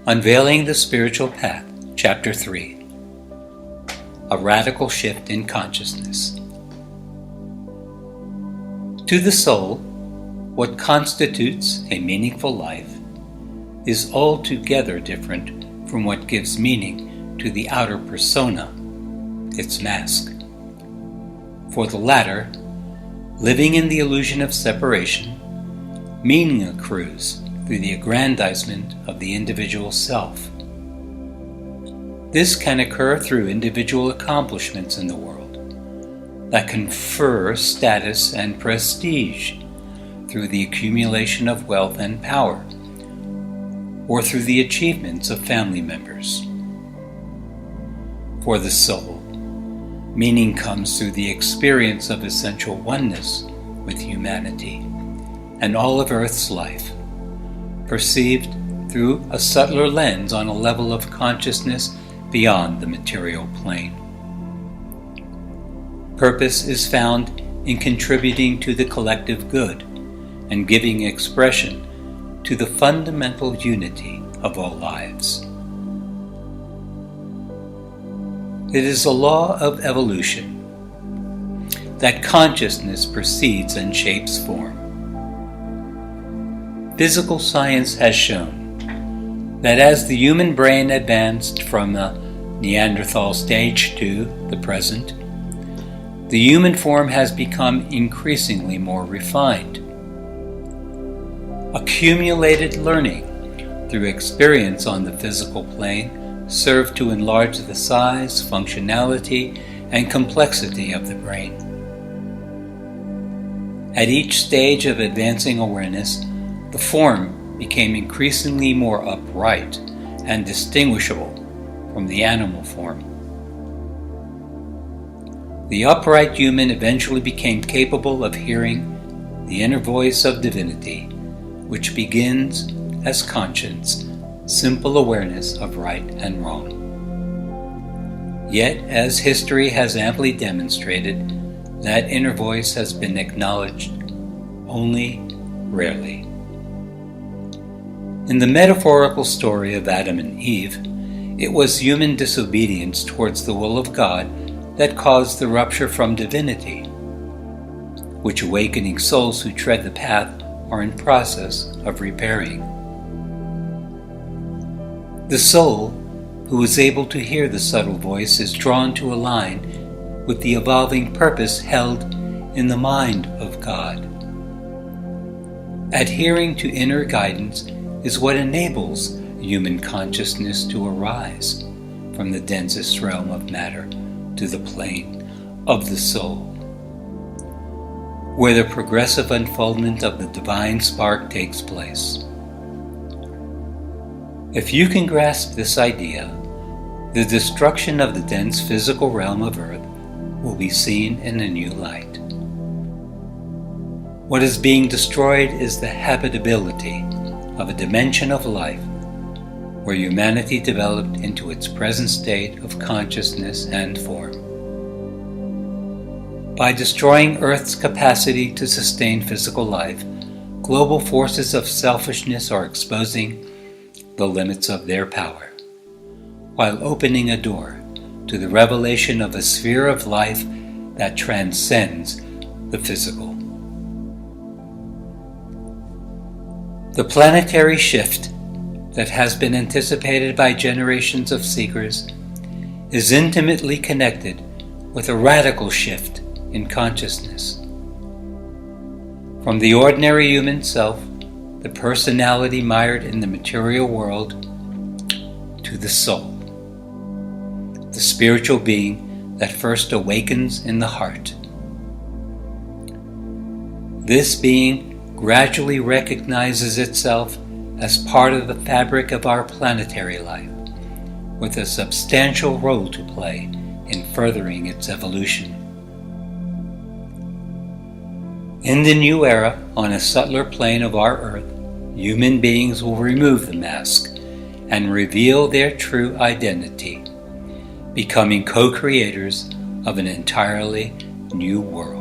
Unveiling the Spiritual Path, Chapter 3. A Radical Shift in Consciousness. To the soul, what constitutes a meaningful life is altogether different from what gives meaning to the outer persona, its mask. For the latter, living in the illusion of separation, meaning accrues through the aggrandizement of the individual self. This can occur through individual accomplishments in the world that confer status and prestige through the accumulation of wealth and power, or through the achievements of family members. For the soul, meaning comes through the experience of essential oneness with humanity and all of Earth's life, perceived through a subtler lens on a level of consciousness beyond the material plane. Purpose is found in contributing to the collective good and giving expression to the fundamental unity of all lives. It is a law of evolution that consciousness precedes and shapes form. Physical science has shown that as the human brain advanced from the Neanderthal stage to the present, the human form has become increasingly more refined. Accumulated learning through experience on the physical plane served to enlarge the size, functionality, and complexity of the brain. At each stage of advancing awareness, the form became increasingly more upright and distinguishable from the animal form. The upright human eventually became capable of hearing the inner voice of divinity, which begins as conscience, simple awareness of right and wrong. Yet, as history has amply demonstrated, that inner voice has been acknowledged only rarely. In the metaphorical story of Adam and Eve, it was human disobedience towards the will of God that caused the rupture from divinity, which awakening souls who tread the path are in process of repairing. The soul, who is able to hear the subtle voice, is drawn to align with the evolving purpose held in the mind of God. Adhering to inner guidance is what enables human consciousness to arise from the densest realm of matter to the plane of the soul, where the progressive unfoldment of the divine spark takes place. If you can grasp this idea, the destruction of the dense physical realm of Earth will be seen in a new light. What is being destroyed is the habitability of a dimension of life where humanity developed into its present state of consciousness and form. By destroying Earth's capacity to sustain physical life, global forces of selfishness are exposing the limits of their power, while opening a door to the revelation of a sphere of life that transcends the physical. The planetary shift that has been anticipated by generations of seekers is intimately connected with a radical shift in consciousness. From the ordinary human self, the personality mired in the material world, to the soul, the spiritual being that first awakens in the heart. This being gradually recognizes itself as part of the fabric of our planetary life, with a substantial role to play in furthering its evolution. In the new era, on a subtler plane of our Earth, human beings will remove the mask and reveal their true identity, becoming co-creators of an entirely new world.